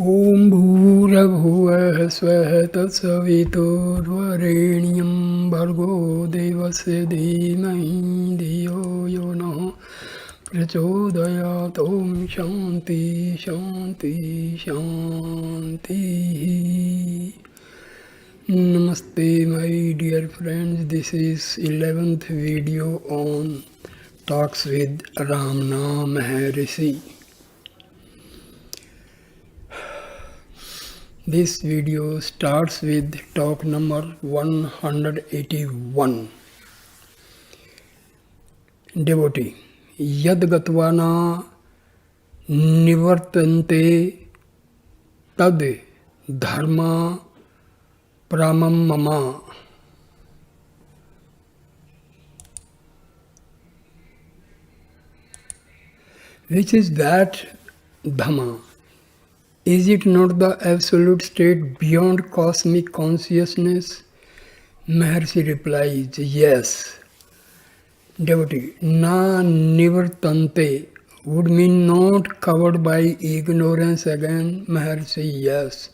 ॐ भूर्भुवः स्वः तत्सवितुर्वरेण्यं भर्गो देवस्य धीमहि धियो यो नः प्रचोदयात्। ॐ शान्ति शान्ति शान्तिः. Namaste my dear friends, this is 11th video on Talks with Ramana Maharshi. This video starts with talk number 181. Devotee, yad gatvana nivartante tad dharma pramam mama. Which is that Dhamma? Is it not the absolute state beyond cosmic consciousness? Maharshi replies, yes. Devotee, na nivartante would mean not covered by ignorance again. Maharshi, yes.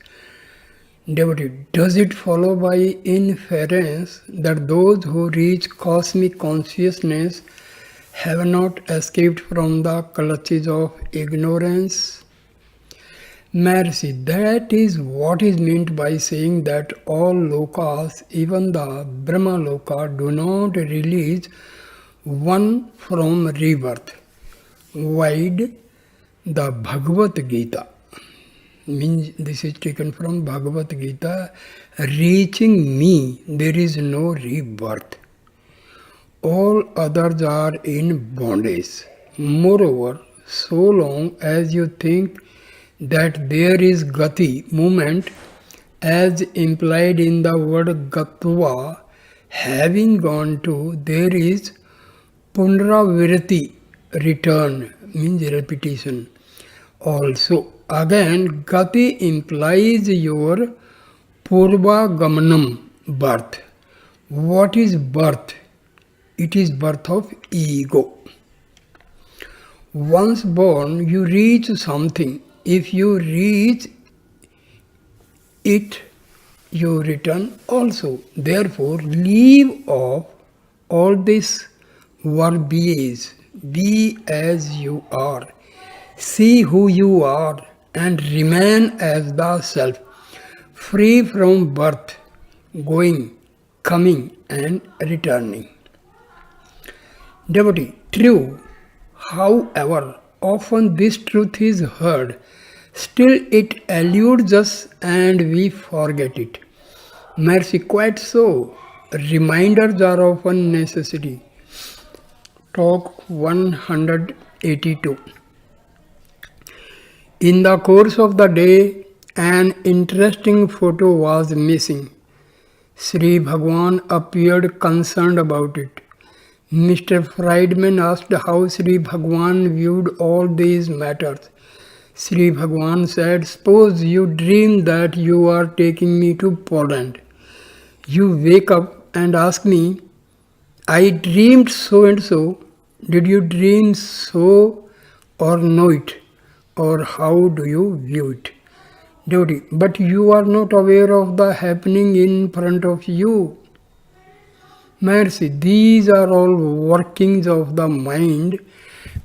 Devotee, does it follow by inference that those who reach cosmic consciousness have not escaped from the clutches of ignorance? Maharshi, that is what is meant by saying that all lokas, even the Brahma loka, do not release one from rebirth. Wide the Bhagavad Gita, means this is taken from Bhagavad Gita, reaching me there is no rebirth. All others are in bondage. Moreover, so long as you think that there is gati, movement, as implied in the word gatva, having gone to, there is punravirati, return, means repetition. Also, again, gati implies your purva gamanam, birth. What is birth? It is birth of ego. Once born, you reach something. If you reach it, you return also. Therefore, leave off all this verbiage. Be as you are. See who you are and remain as the self, free from birth, going, coming and returning. Devotee, true. However, often this truth is heard, still it eludes us and we forget it. Mercy, quite so. Reminders are often necessary. Talk 182. In the course of the day, an interesting photo was missing. Sri Bhagwan appeared concerned about it. Mr. Friedman asked how Sri Bhagwan viewed all these matters. Sri Bhagwan said, suppose you dream that you are taking me to Poland. You wake up and ask me, I dreamed so and so. Did you dream so or know it? Or how do you view it? Devotee, but you are not aware of the happening in front of you. Mercy, these are all workings of the mind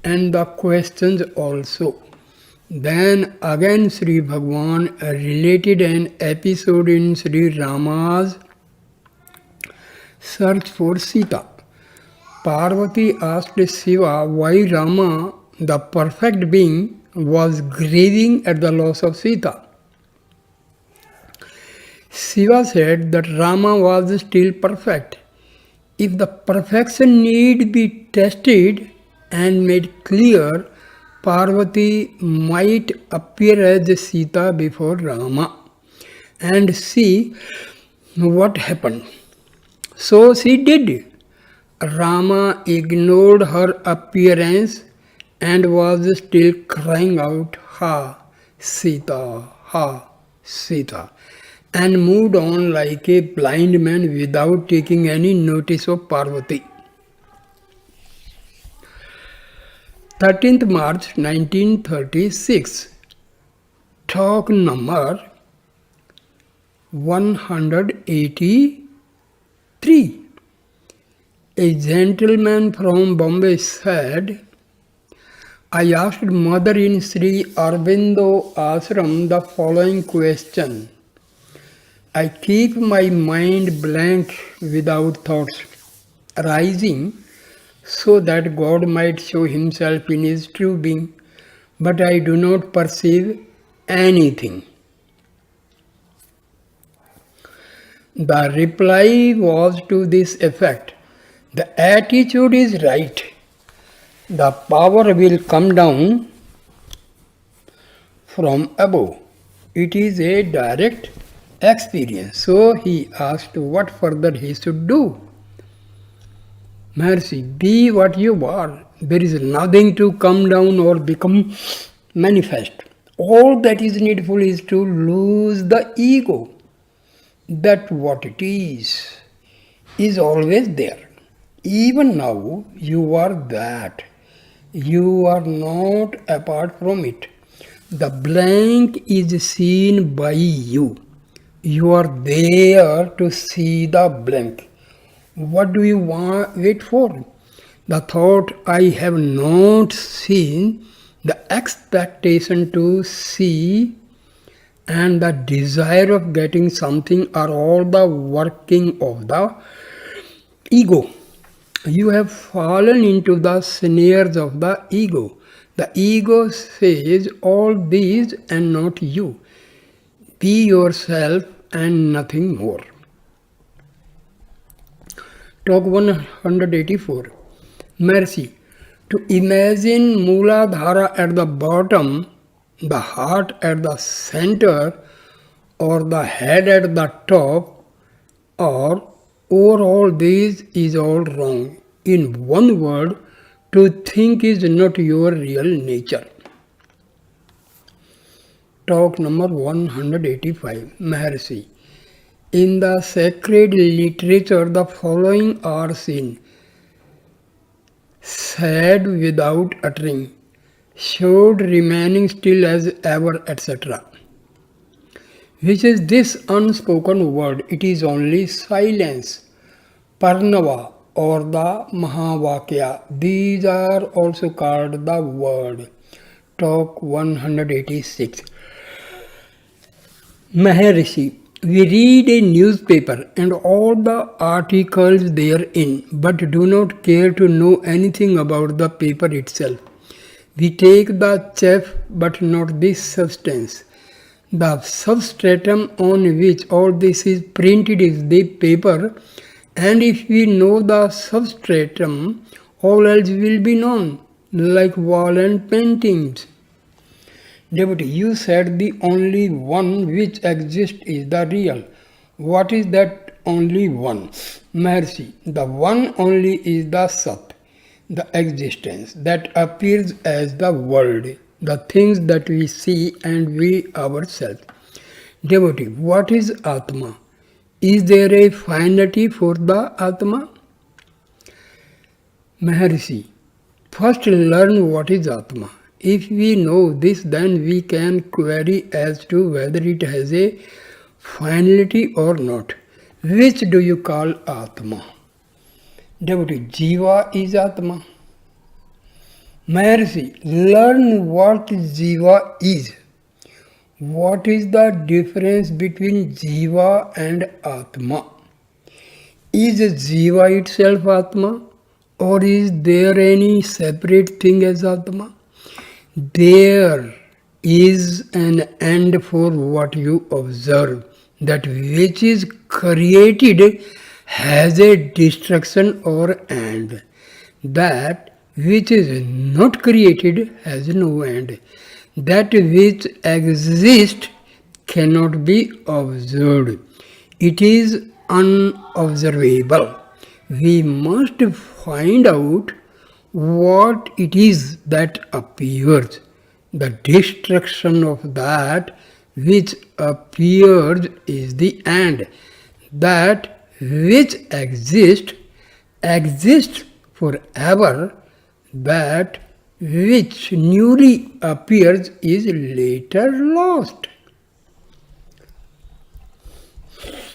and the questions also. Then again Sri Bhagwan related an episode in Sri Rama's search for Sita. Parvati asked Shiva why Rama, the perfect being, was grieving at the loss of Sita. Shiva said that Rama was still perfect. If the perfection need be tested and made clear, Parvati might appear as Sita before Rama and see what happened. So she did. Rama ignored her appearance and was still crying out, Ha, Sita, and moved on like a blind man without taking any notice of Parvati. 13th March 1936. Talk number 183. A gentleman from Bombay said, I asked Mother in Sri Aurobindo Ashram the following question. I keep my mind blank without thoughts arising so that God might show himself in his true being, but I do not perceive anything. The reply was to this effect. The attitude is right. The power will come down from above. It is a direct experience. So he asked what further he should do. Maharshi, be what you are. There is nothing to come down or become manifest. All that is needful is to lose the ego. That what it is always there. Even now, you are that. You are not apart from it. The blank is seen by you. You are there to see the blank. What do you wait for? The thought, I have not seen, the expectation to see, and the desire of getting something are all the working of the ego. You have fallen into the snares of the ego. The ego says all these and not you. Be yourself and nothing more. Talk 184. Mercy. To imagine Mooladhara at the bottom, the heart at the center, or the head at the top, or over all these is all wrong. In one word, to think is not your real nature. Talk number 185. Maharshi. In the sacred literature, the following are seen. Said without uttering, showed remaining still as ever, etc. Which is this unspoken word? It is only silence. Parnava or the Mahavakya. These are also called the word. Talk 186. Maharshi. We read a newspaper and all the articles therein, but do not care to know anything about the paper itself. We take the chaff but not the substance. The substratum on which all this is printed is the paper, and if we know the substratum, all else will be known, like wall and paintings. Devotee, you said the only one which exists is the real. What is that only one? Maharshi, the one only is the Sat, the existence that appears as the world, the things that we see and we ourselves. Devotee, what is Atma? Is there a finality for the Atma? Maharshi, first learn what is Atma. If we know this, then we can query as to whether it has a finality or not. Which do you call Atma? Devotee, Jiva is Atma. Maharshi, learn what Jiva is. What is the difference between Jiva and Atma? Is Jiva itself Atma? Or is there any separate thing as Atma? There is an end for what you observe. That which is created has a destruction or end. That which is not created has no end. That which exists cannot be observed. It is unobservable. We must find out what it is that appears. The destruction of that which appears is the end. That which exists forever. That which newly appears is later lost.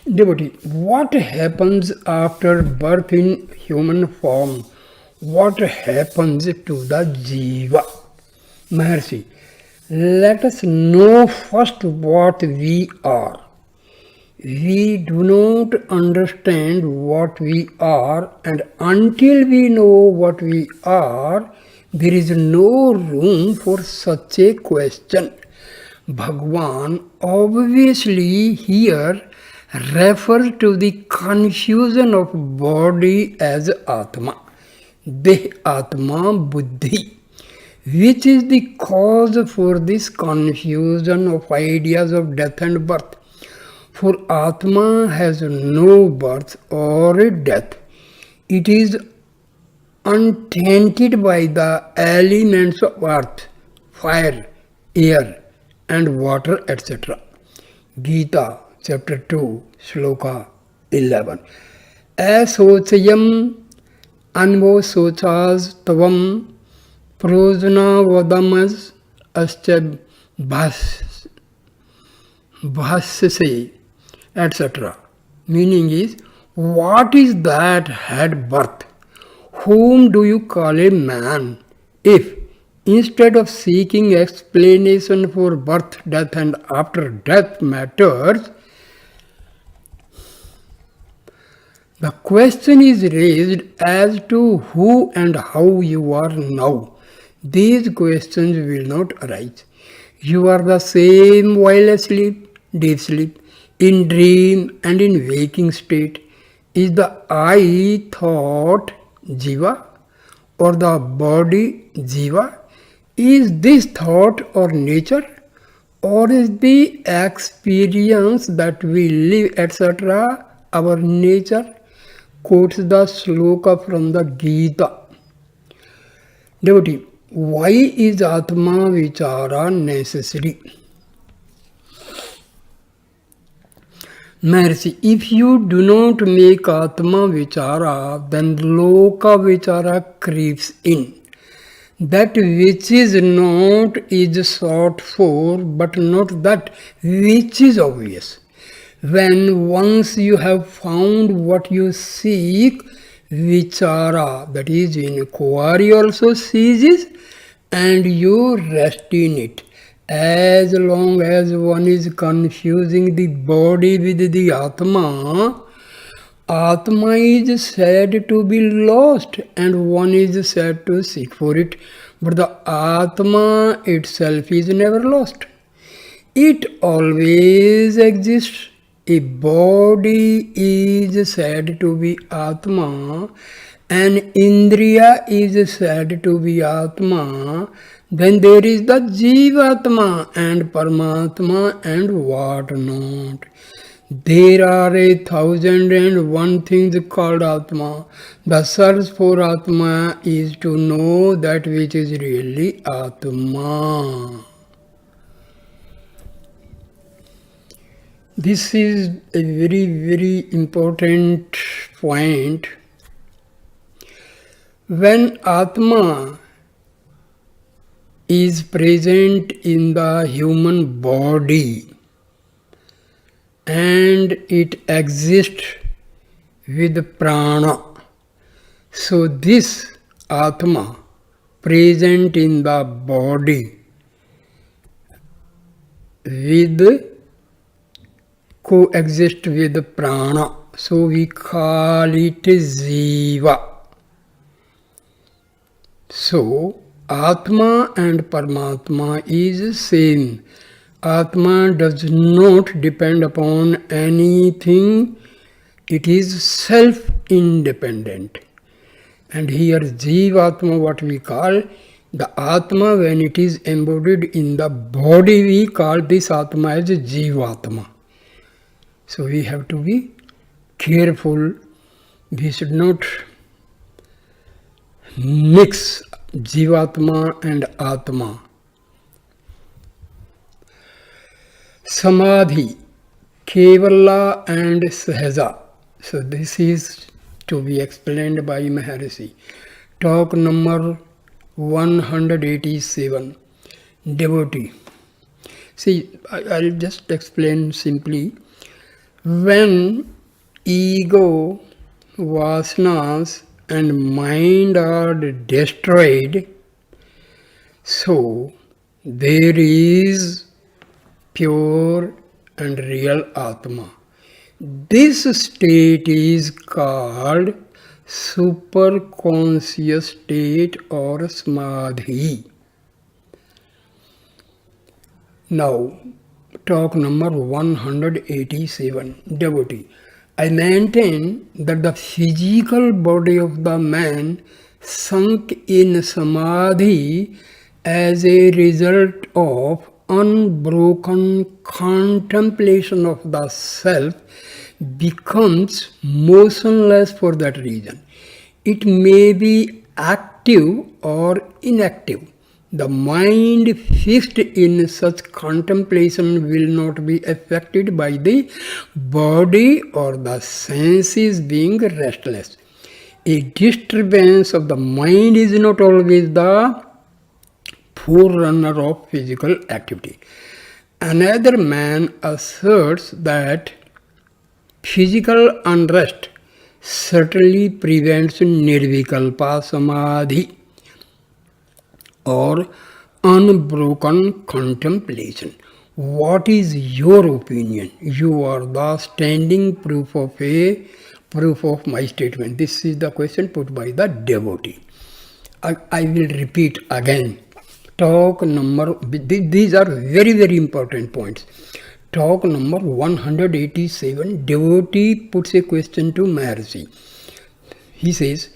Devotee, what happens after birth in human form? What happens to the Jiva? Maharshi, let us know first what we are. We do not understand what we are, and until we know what we are, there is no room for such a question. Bhagwan obviously here refers to the confusion of body as Atma, Deh Atma Buddhi, which is the cause for this confusion of ideas of death and birth. For Atma has no birth or death. It is untainted by the elements of earth, fire, air, and water, etc. Gita, chapter 2, Shloka 11. Asochayam anvo sochas tavam prajna vadamas ascha bhasse, etc. Meaning is, what is that had birth? Whom do you call a man? If, instead of seeking explanation for birth, death and after death matters, the question is raised as to who and how you are now, these questions will not arise. You are the same while asleep, deep sleep, in dream and in waking state. Is the I thought Jiva or the body Jiva? Is this thought or nature? Or is the experience that we live, etc., our nature? Quotes the sloka from the Gita. Devotee, why is Atma Vichara necessary? Maharshi, if you do not make Atma Vichara, then Loka Vichara creeps in. That which is not is sought for, but not that which is obvious. When once you have found what you seek, Vichara, that is inquiry, also ceases, and you rest in it. As long as one is confusing the body with the Atma, Atma is said to be lost and one is said to seek for it. But the Atma itself is never lost. It always exists. A body is said to be Atma, an Indriya is said to be Atma, then there is the Jivatma and Paramatma and what not. There are 1,001 things called Atma. The search for Atma is to know that which is really Atma. This is a very, very important point. When Atma is present in the human body and it exists with prana, so this Atma present in the body with coexist with prana, so we call it Jiva. So Atma and Paramatma is same. Atma does not depend upon anything, it is self-independent. And here Jivatma, what we call the Atma, when it is embodied in the body, we call this Atma as Jivatma. So we have to be careful. We should not mix Jivatma and Atma. Samadhi, Kevala and Sahaja. So this is to be explained by Maharshi. Talk number 187. Devotee. See, I'll just explain simply. When ego, vasanas and mind are destroyed, so there is pure and real Atma. This state is called superconscious state or samadhi. Now, talk number 187. Devotee. I maintain that the physical body of the man sunk in samadhi as a result of unbroken contemplation of the self becomes motionless for that reason. It may be active or inactive. The mind fixed in such contemplation will not be affected by the body or the senses being restless. A disturbance of the mind is not always the forerunner of physical activity. Another man asserts that physical unrest certainly prevents nirvikalpa samadhi or unbroken contemplation. What is your opinion? You are the standing proof of my statement. This is the question put by the devotee. I will repeat again. Talk number, these are very, very important points. Talk number 187, devotee puts a question to Maharshi. He says,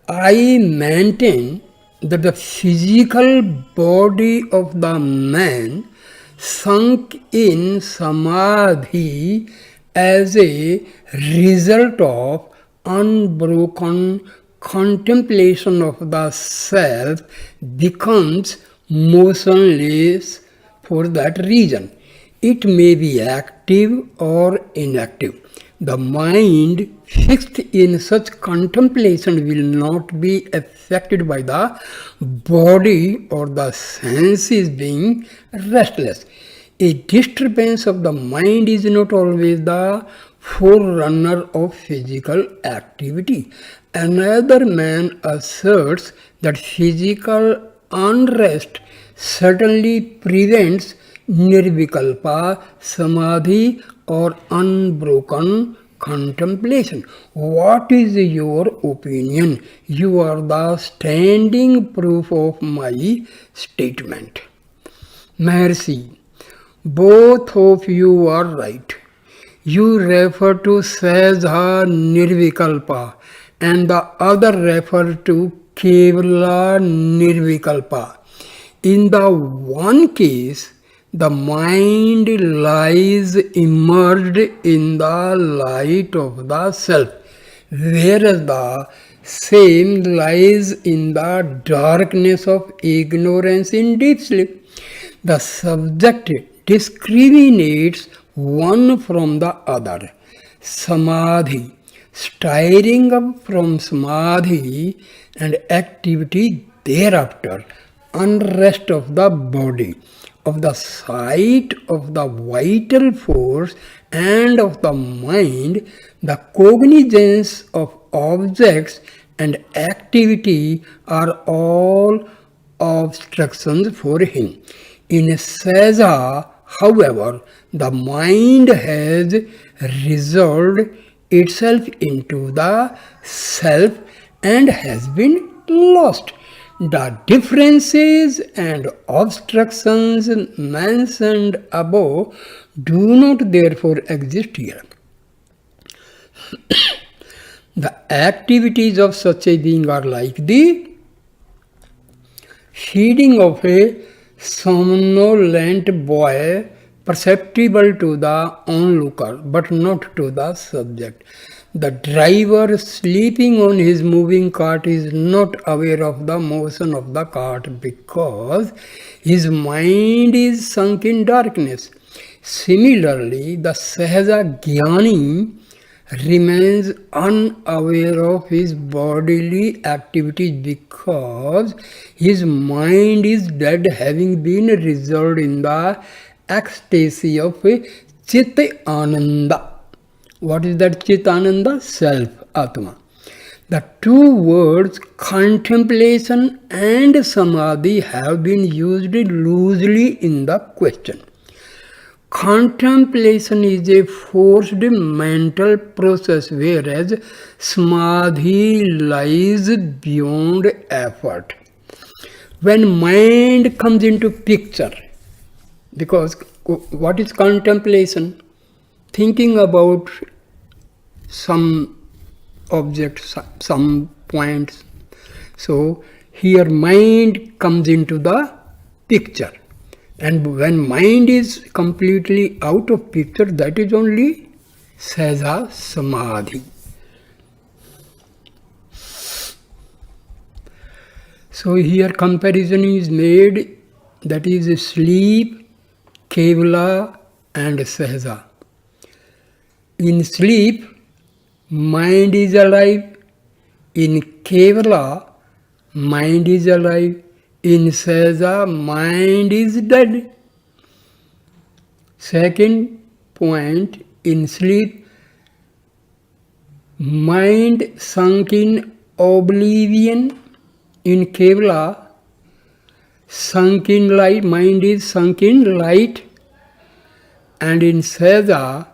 I maintain that the physical body of the man sunk in samadhi as a result of unbroken contemplation of the self becomes motionless for that reason. It may be active or inactive. The mind fixed in such contemplation will not be affected by the body or the senses being restless. A disturbance of the mind is not always the forerunner of physical activity. Another man asserts that physical unrest certainly prevents nirvikalpa samadhi or unbroken contemplation. What is your opinion? You are the standing proof of my statement. Maharshi, both of you are right. You refer to Sahaja Nirvikalpa and the other refer to Kevala Nirvikalpa. In the one case, the mind lies immersed in the light of the self, whereas the same lies in the darkness of ignorance in deep sleep. The subject discriminates one from the other. Samadhi, stirring up from samadhi and activity thereafter, unrest of the body, of the sight of the vital force and of the mind, the cognizance of objects and activity are all obstructions for him. In Sahaja, however, the mind has resolved itself into the self and has been lost. The differences and obstructions mentioned above do not therefore exist here. The activities of such a being are like the feeding of a somnolent boy, perceptible to the onlooker but not to the subject. The driver sleeping on his moving cart is not aware of the motion of the cart because his mind is sunk in darkness. Similarly, the Sahaja Jnani remains unaware of his bodily activities because his mind is dead, having been resolved in the ecstasy of Chit Ananda. What is that Chit Ananda? Self, Atma. The two words contemplation and samadhi have been used loosely in the question. Contemplation is a forced mental process, whereas samadhi lies beyond effort. When mind comes into picture, because what is contemplation? Thinking about some object, some points. So here mind comes into the picture. And when mind is completely out of picture, that is only Sahja Samadhi. So here comparison is made, that is sleep, Kevala and Sahja. In sleep, mind is alive. In Kevala, mind is alive. In Sahja, mind is dead. Second point, in sleep, mind sunk in oblivion. In Kevala, sunk in light, mind is sunk in light. And in Sahja,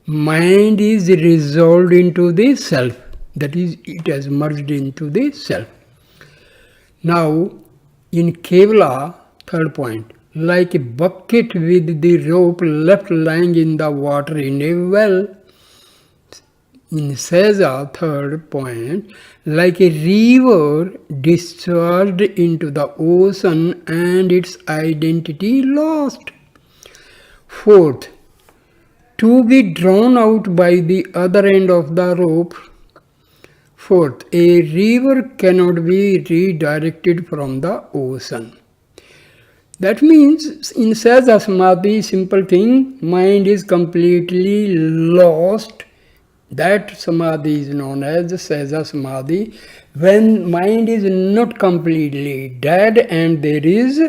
mind is resolved into the self. That is, it has merged into the self. Now, in Kevala, third point, like a bucket with the rope left lying in the water in a well. In Sahja, third point, like a river discharged into the ocean and its identity lost. Fourth, to be drawn out by the other end of the rope. Fourth, a river cannot be redirected from the ocean. That means in Sahja Samadhi, simple thing, mind is completely lost. That Samadhi is known as Sahja Samadhi. When mind is not completely dead and there is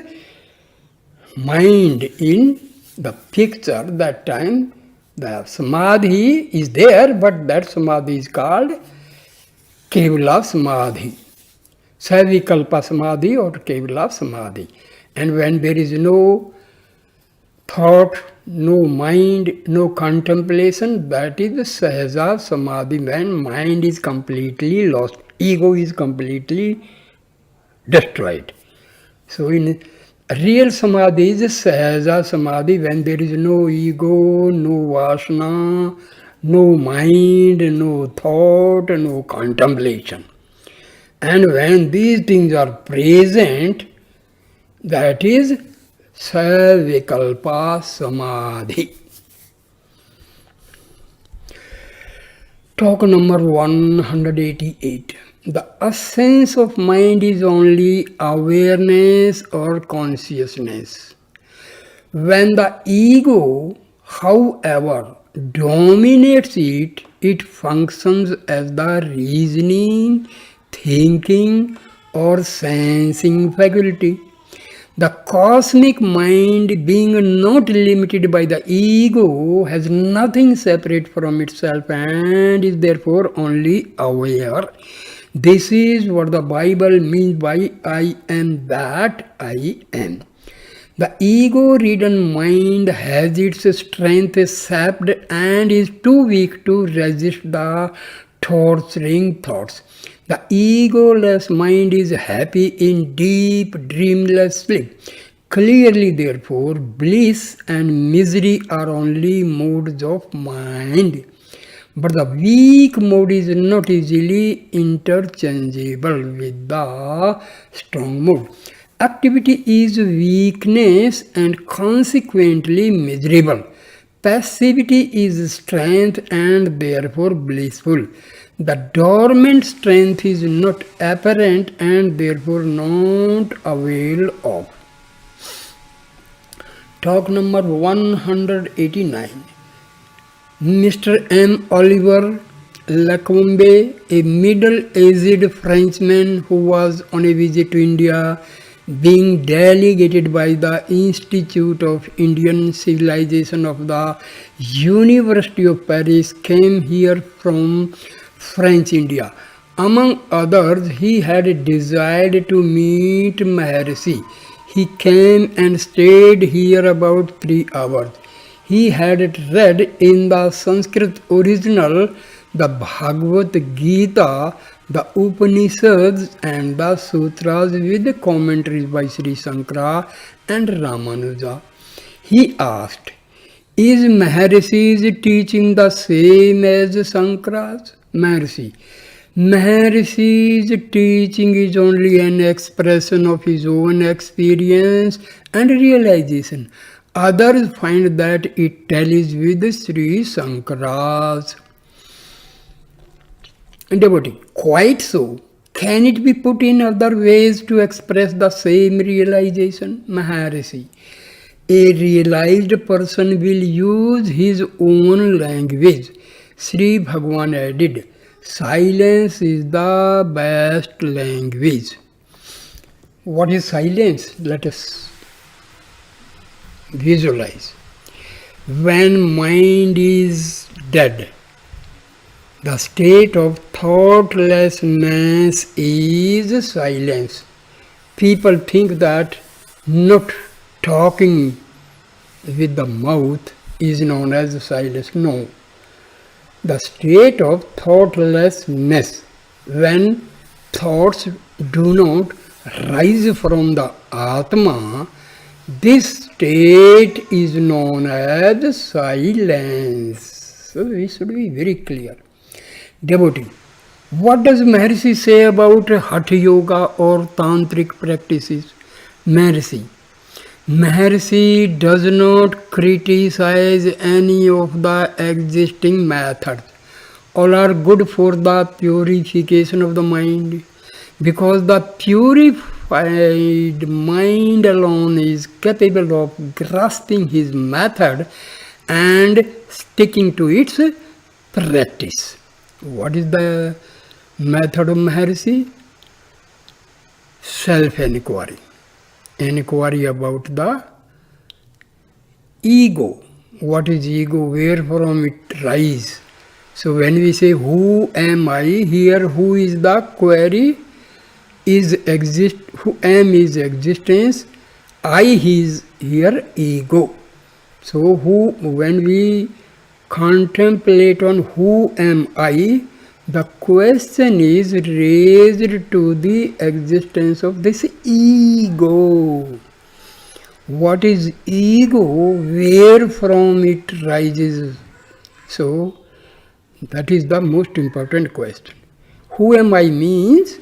mind in the picture, that time the Samadhi is there, but that Samadhi is called Kevala Samadhi, Savikalpa Samadhi or Kevala Samadhi. And when there is no thought, no mind, no contemplation, that is the Sahja Samadhi, when mind is completely lost, ego is completely destroyed. So in real Samadhi is Sahja Samadhi, when there is no ego, no vasana, no mind, no thought, no contemplation. And when these things are present, that is Savikalpa Samadhi. Talk number 188. The essence of mind is only awareness or consciousness. When the ego, however, dominates it, it functions as the reasoning, thinking, or sensing faculty. The cosmic mind, being not limited by the ego, has nothing separate from itself and is therefore only aware. This is what the Bible means by I am that I am. The ego-ridden mind has its strength sapped and is too weak to resist the torturing thoughts. The egoless mind is happy in deep, dreamless sleep. Clearly, therefore, bliss and misery are only modes of mind. But the weak mode is not easily interchangeable with the strong mode. Activity is weakness and consequently miserable. Passivity is strength and therefore blissful. The dormant strength is not apparent and therefore not availed of. Talk number 189. Mr. M. Oliver Lacombe, a middle-aged Frenchman who was on a visit to India, being delegated by the Institute of Indian Civilization of the University of Paris, came here from French India. Among others, he had desired to meet Maharshi. He came and stayed here about 3 hours. He had read in the Sanskrit original the Bhagavad Gita, the Upanishads and the Sutras with commentaries by Sri Shankara and Ramanuja. He asked, is Maharshi's teaching the same as Shankara's? Maharshi's teaching is only an expression of his own experience and realization. Others find that it tallies with Sri Shankara's. Devotee, quite so. Can it be put in other ways to express the same realization? Maharshi. A realized person will use his own language. Sri Bhagwan added, silence is the best language. What is silence? Let us visualize. When mind is dead, the state of thoughtlessness is silence. People think that not talking with the mouth is known as silence. No. The state of thoughtlessness, when thoughts do not rise from the Atma, this state is known as silence. So we should be very clear. Devotee, what does Maharshi say about Hatha Yoga or Tantric practices? Maharshi does not criticize any of the existing methods. All are good for the purification of the mind, because the purified mind alone is capable of grasping his method and sticking to its practice. What is the method of Maharshi? Self-inquiry. Inquiry about the ego. What is ego? Where from it rises? So when we say who am I, here who is the query, who am is existence, I is here ego. So when we contemplate on who am I, the question is raised to the existence of this ego. What is ego? Where from it rises? So that is the most important question. Who am I means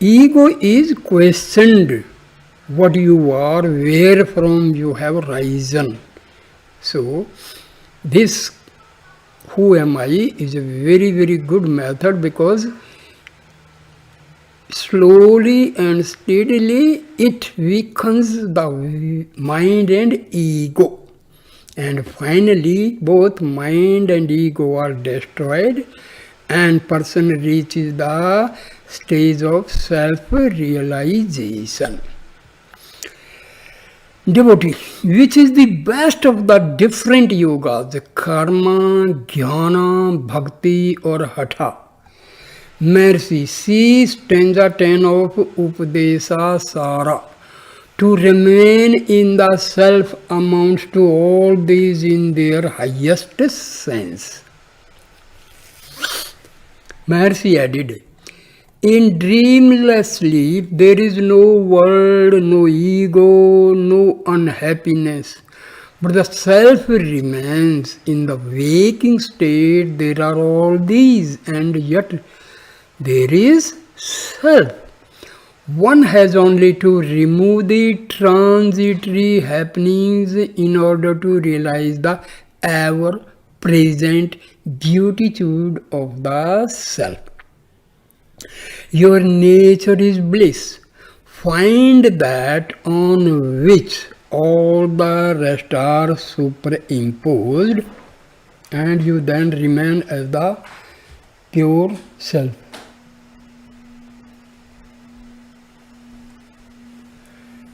ego is questioned. What you are, where from you have risen. So this who am I is a very, very good method, because slowly and steadily it weakens the mind and ego. And finally both mind and ego are destroyed and person reaches the stage of self-realization. Devotee, which is the best of the different yogas, karma, jnana, bhakti or hatha? Maharshi, see stanza 10 of Upadesa Sara. To remain in the self amounts to all these in their highest sense. Maharshi added, in dreamless sleep, there is no world, no ego, no unhappiness. But the self remains. In the waking state, there are all these, and yet there is self. One has only to remove the transitory happenings in order to realize the ever-present beatitude of the self. Your nature is bliss. Find that on which all the rest are superimposed, and you then remain as the pure self.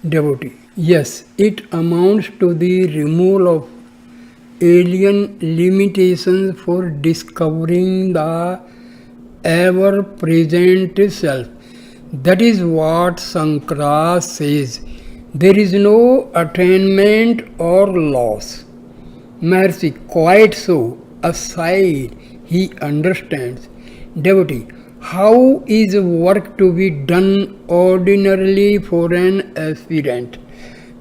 Devotee. Yes, it amounts to the removal of alien limitations for discovering the ever present self. That is what Sankara says. There is no attainment or loss. Mercy, quite so. Aside, he understands. Devotee, how is work to be done ordinarily for an aspirant?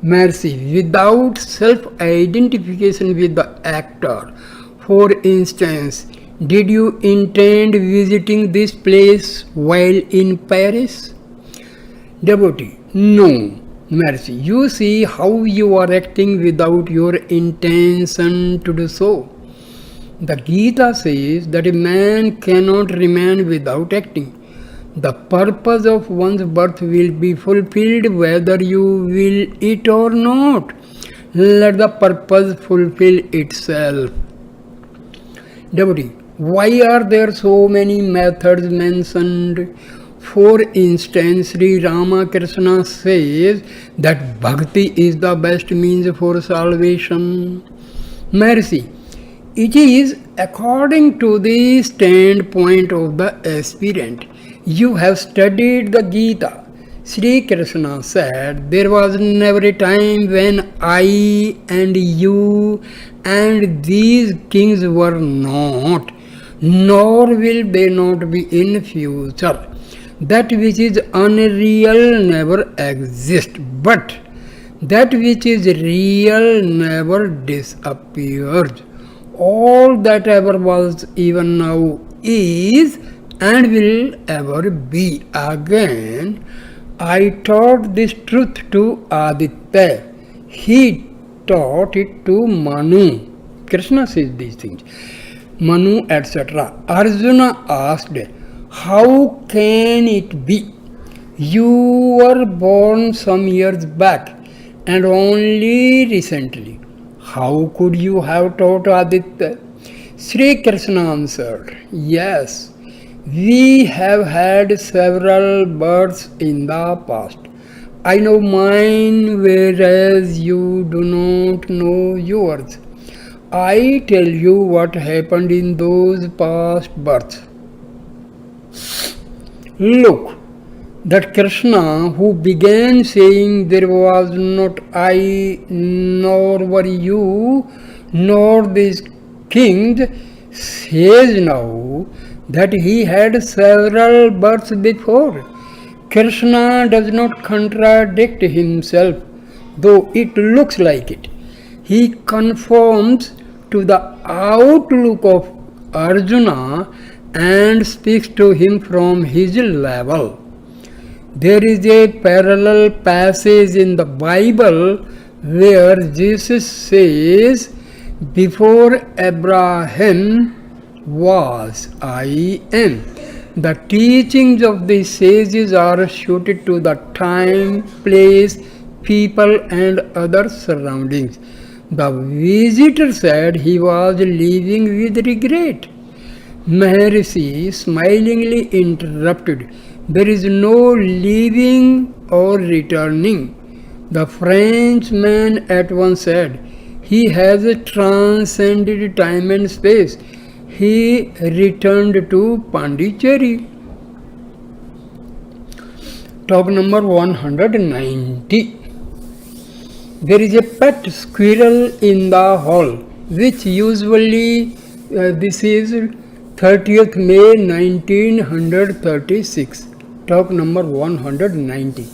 Mercy, without self-identification with the actor. For instance, did you intend visiting this place while in Paris? Devotee, no. Mercy, you see how you are acting without your intention to do so. The Gita says that a man cannot remain without acting. The purpose of one's birth will be fulfilled whether you will it or not. Let the purpose fulfill itself. Devotee, why are there so many methods mentioned? For instance, Sri Ramakrishna says that bhakti is the best means for salvation. Mercy, it is according to the standpoint of the aspirant. You have studied the Gita. Sri Krishna said, there was never a time when I and you and these kings were not, nor will they not be in future. That which is unreal never exists, but that which is real never disappears. All that ever was, even now is, and will ever be. Again, I taught this truth to Aditya. He taught it to Manu. Krishna says these things. Manu, etc. Arjuna asked, how can it be? You were born some years back and only recently. How could you have taught Aditya? Sri Krishna answered, yes, we have had several births in the past. I know mine, whereas you do not know yours. I tell you what happened in those past births. Look, that Krishna who began saying there was not I, nor were you, nor these kings, says now that he had several births before. Krishna does not contradict himself, though it looks like it. He conforms to the outlook of Arjuna and speaks to him from his level. There is a parallel passage in the Bible where Jesus says, before Abraham was, I am. The teachings of the sages are suited to the time, place, people and other surroundings. The visitor said he was leaving with regret. Maharshi smilingly interrupted, there is no leaving or returning. The Frenchman at once said, he has transcended time and space. He returned to Pondicherry. Talk number 190. There is a pet squirrel in the hall, which usually, this is 30th May 1936. Talk number 190.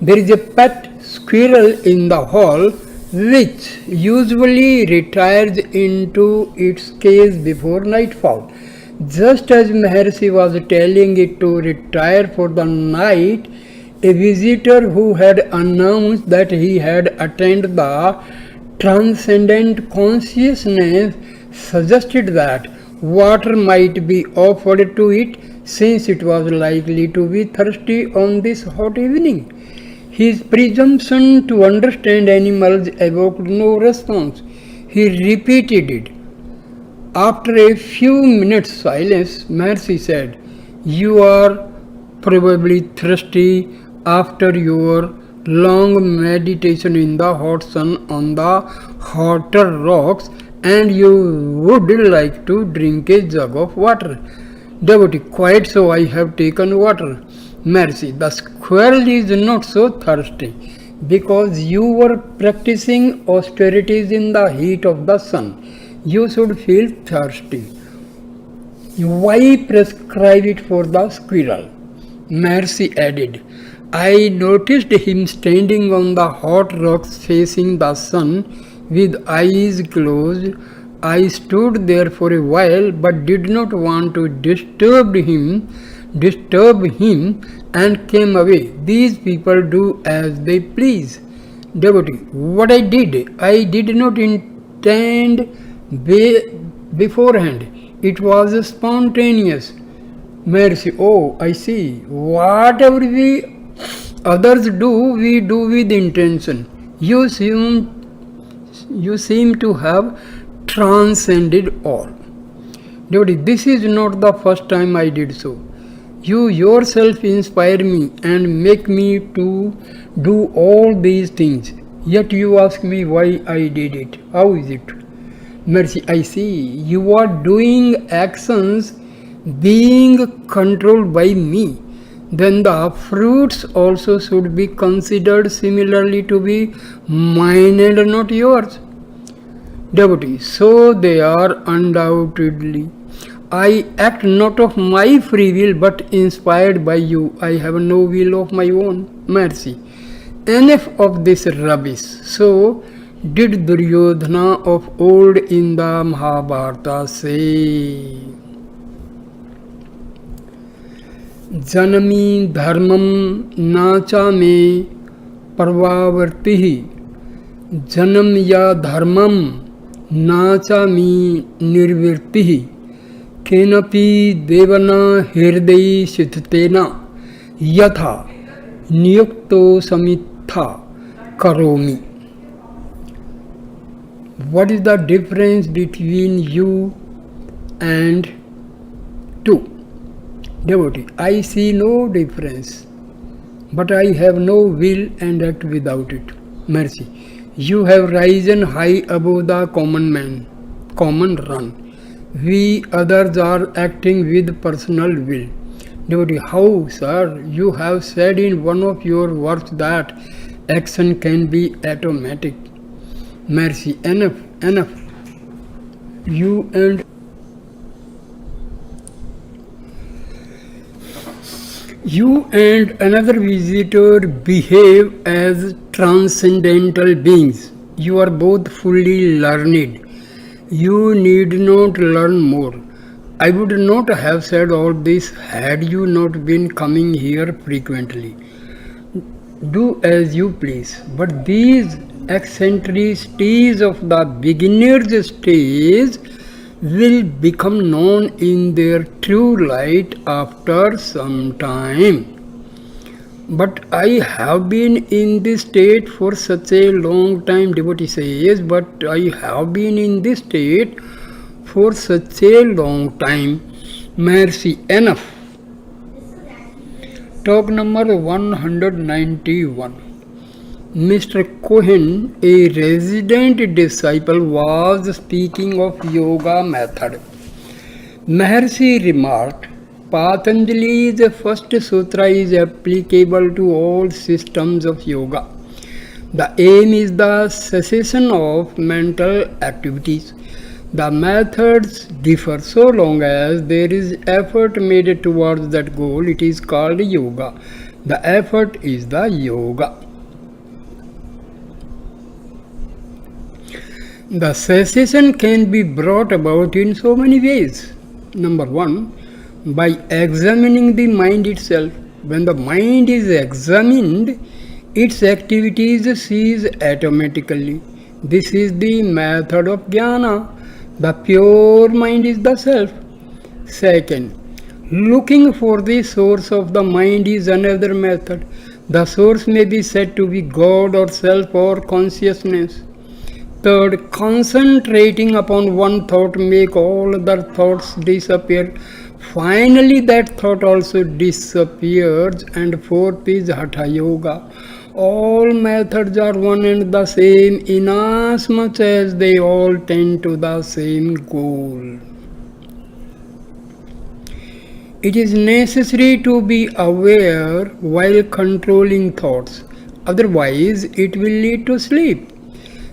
There is a pet squirrel in the hall which usually retires into its cage before nightfall. Just as Maharshi was telling it to retire for the night, a visitor who had announced that he had attained the transcendent consciousness suggested that water might be offered to it since it was likely to be thirsty on this hot evening. His presumption to understand animals evoked no response. He repeated it. After a few minutes' silence, Maharshi said, "You are probably thirsty after your long meditation in the hot sun on the hotter rocks, and you would like to drink a jug of water." Devotee, quite so, I have taken water. Mercy, the squirrel is not so thirsty because you were practicing austerities in the heat of the sun. You should feel thirsty. Why prescribe it for the squirrel? Mercy added, I noticed him standing on the hot rocks facing the sun with eyes closed. I stood there for a while but did not want to disturb him and came away. These people do as they please. Devotee, what I did not intend beforehand. It was spontaneous. Mercy, oh, I see. Whatever we others do, we do with intention. You seem to have transcended all. Devotee, this is not the first time I did so. You yourself inspire me and make me to do all these things. Yet you ask me why I did it. How is it? Mercy, I see. You are doing actions being controlled by me. Then the fruits also should be considered similarly to be mine and not yours. Devotee, so they are undoubtedly. I act not of my free will but inspired by you. I have no will of my own. Mercy. Enough of this rubbish. So did Duryodhana of old in the Mahabharata say. Janami dharmam nacha me parvavartihi. Janam ya dharmam nacha mi nirvirtihi. केनपि देवना हृदय सिद्धतेना यथा नियुक्तो समित्था करोमि. What is the difference between you and two? Devotee, I see no difference, but I have no will and act without it. Mercy, you have risen high above the common run. We others are acting with personal will. Devotee, how, sir? You have said in one of your works that action can be automatic. Mercy, enough. You and another visitor behave as transcendental beings. You are both fully learned. You need not learn more. I would not have said all this had you not been coming here frequently. Do as you please, but these eccentricities of the beginner's stage will become known in their true light after some time. But I have been in this state for such a long time, devotee says, but I have been in this state for such a long time. Mercy, enough. Talk number 191. Mr. Cohen, a resident disciple, was speaking of yoga method. Maharshi remarked, Patanjali's first sutra is applicable to all systems of yoga. The aim is the cessation of mental activities. The methods differ so long as there is effort made towards that goal. It is called yoga. The effort is the yoga. The cessation can be brought about in so many ways. Number one, by examining the mind itself. When the mind is examined, its activities cease automatically. This is the method of jnana. The pure mind is the self. Second, looking for the source of the mind is another method. The source may be said to be God or self or consciousness. Third, concentrating upon one thought make all other thoughts disappear. Finally, that thought also disappears. And fourth is Hatha Yoga. All methods are one and the same inasmuch as they all tend to the same goal. It is necessary to be aware while controlling thoughts, otherwise, it will lead to sleep.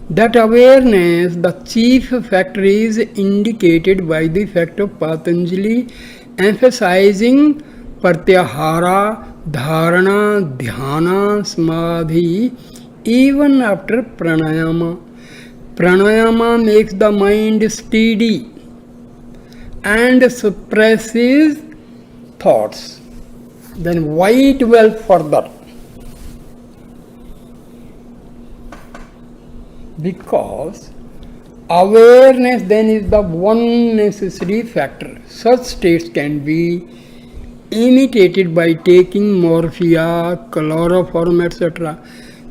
That awareness, the chief factor, is indicated by the fact of Patanjali emphasizing pratyahara, dharana, dhyana, samadhi even after pranayama. Pranayama makes the mind steady and suppresses thoughts. Then why 12 further? Because awareness then is the one necessary factor. Such states can be imitated by taking morphia, chloroform, etc.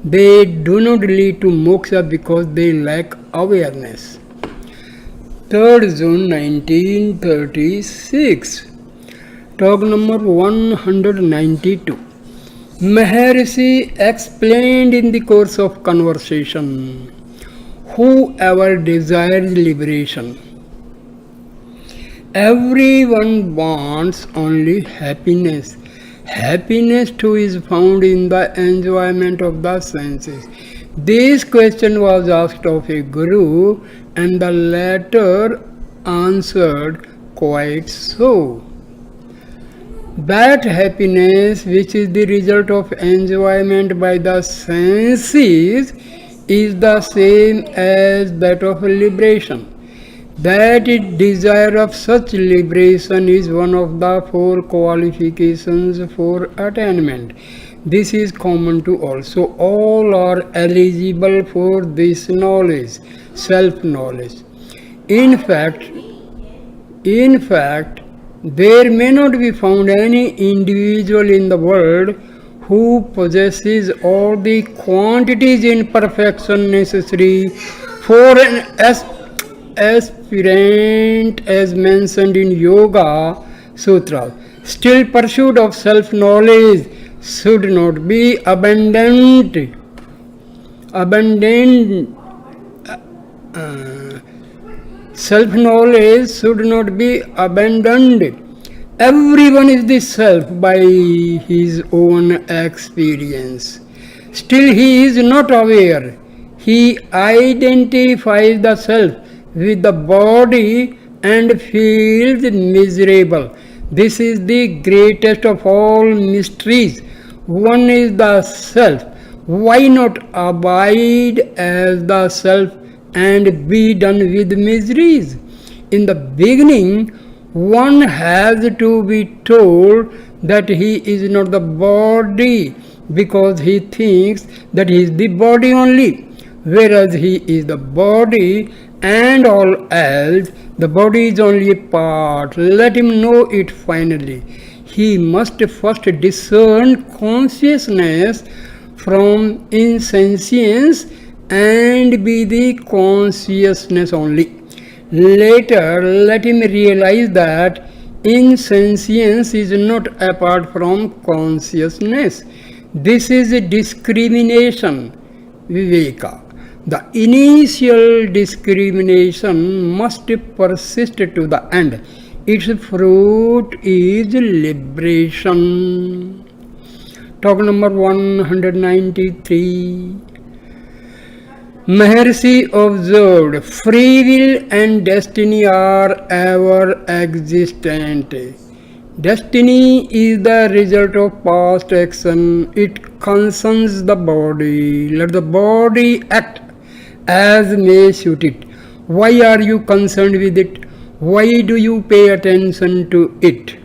They do not lead to moksha because they lack awareness. 3rd June 1936. Talk number 192. Maharshi explained in the course of conversation, whoever desires liberation, everyone wants only happiness. Happiness too is found in the enjoyment of the senses. This question was asked of a guru, and the latter answered, quite so. That happiness which is the result of enjoyment by the senses is the same as that of liberation. That desire of such liberation is one of the 4 qualifications for attainment. This is common to all. So all are eligible for this knowledge, self-knowledge. In fact, there may not be found any individual in the world who possesses all the quantities in perfection necessary for an aspirant as mentioned in Yoga Sutra. Still, pursuit of self-knowledge should not be abandoned. Self-knowledge should not be abandoned. Everyone is the self by his own experience. Still he is not aware. He identifies the self with the body and feels miserable. This is the greatest of all mysteries. One is the self. Why not abide as the self and be done with miseries? In the beginning, one has to be told that he is not the body because he thinks that he is the body only, whereas he is the body and all else. The body is only a part. Let him know it finally. He must first discern consciousness from insentience and be the consciousness only. Later, let him realize that insentience is not apart from consciousness. This is a discrimination, viveka. The initial discrimination must persist to the end. Its fruit is liberation. Talk number 193. Maharshi observed, free will and destiny are ever existent. Destiny is the result of past action. It concerns the body. Let the body act as may suit it. Why are you concerned with it? Why do you pay attention to it?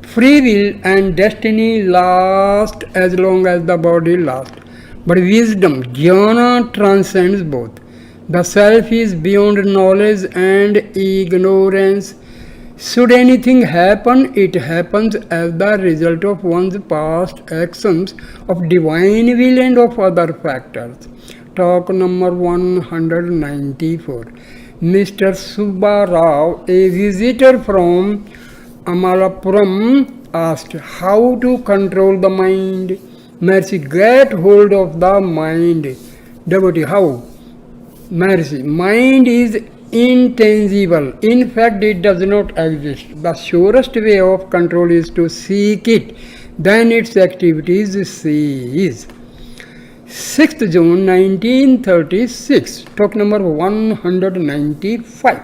Free will and destiny last as long as the body lasts. But wisdom, jnana, transcends both. The self is beyond knowledge and ignorance. Should anything happen, it happens as the result of one's past actions, of divine will and of other factors. Talk number 194. Mr. Subbarao, a visitor from Amalapuram, asked how to control the mind. Mercy, get hold of the mind. Devotee, how? Mercy, mind is intangible. In fact, it does not exist. The surest way of control is to seek it. Then its activities cease. 6th June 1936. Talk number 195.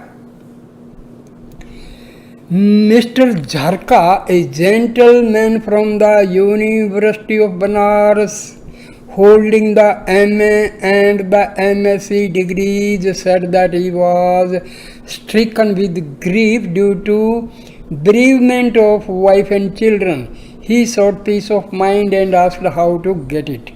Mr. Jharka, a gentleman from the University of Banaras, holding the MA and the MSc degrees, said that he was stricken with grief due to bereavement of wife and children. He sought peace of mind and asked how to get it.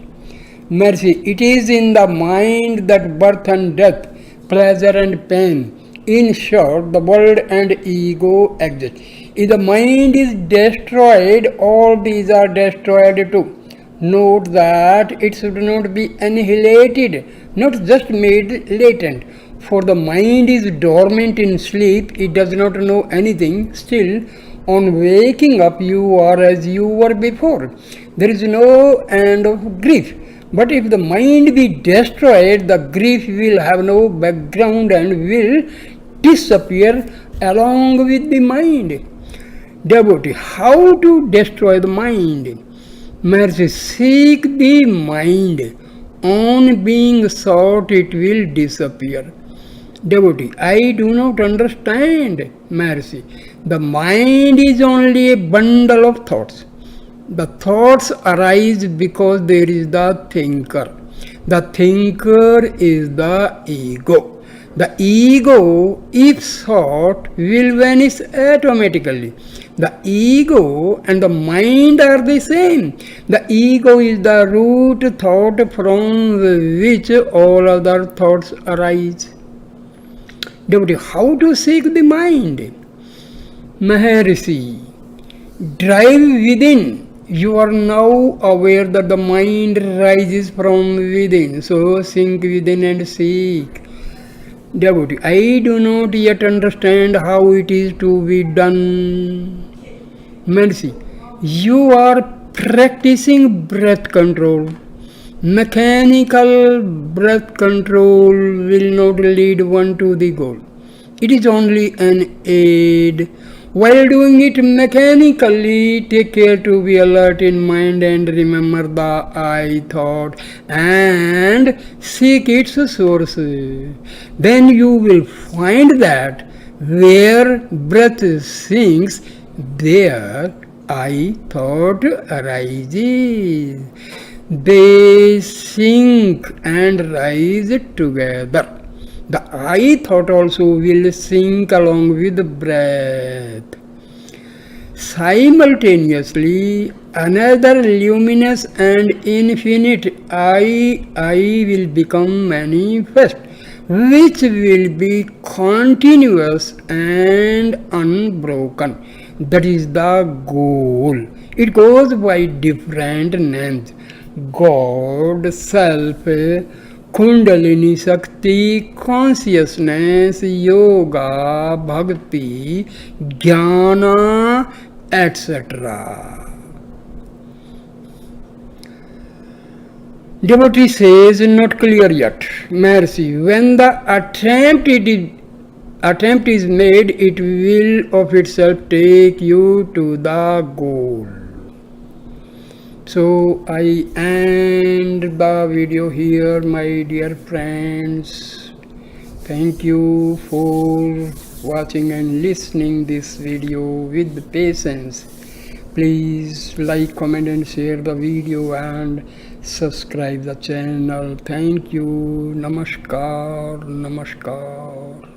Mercy, it is in the mind that birth and death, pleasure and pain, in short, the world and ego exist. If the mind is destroyed, all these are destroyed too. Note that it should not be annihilated, not just made latent. For the mind is dormant in sleep, it does not know anything. Still, on waking up, you are as you were before. There is no end of grief. But if the mind be destroyed, the grief will have no background and will disappear along with the mind. Devotee, how to destroy the mind? Mercy, seek the mind. On being sought, it will disappear. Devotee, I do not understand. Mercy, the mind is only a bundle of thoughts. The thoughts arise because there is the thinker. The thinker is the ego. The ego, if sought, will vanish automatically. The ego and the mind are the same. The ego is the root thought from which all other thoughts arise. Devotee, how to seek the mind? Maharshi, drive within. You are now aware that the mind rises from within, so sink within and seek. Devotee, I do not yet understand how it is to be done. Mercy, you are practicing breath control. Mechanical breath control will not lead one to the goal. It is only an aid. While doing it mechanically, take care to be alert in mind and remember the I thought and seek its source. Then you will find that where breath sinks, there I thought arises. They sink and rise together. The I thought also will sink along with the breath. Simultaneously, another luminous and infinite I will become manifest, which will be continuous and unbroken. That is the goal. It goes by different names: God, Self, Kundalini Shakti, consciousness, yoga, bhakti, jnana, etc. Devotee says, not clear yet. Mercy, when the attempt is made, it will of itself take you to the goal. So I end the video here, my dear friends. Thank you for watching and listening this video with patience. Please like, comment and share the video and subscribe the channel. Thank you. Namaskar. Namaskar.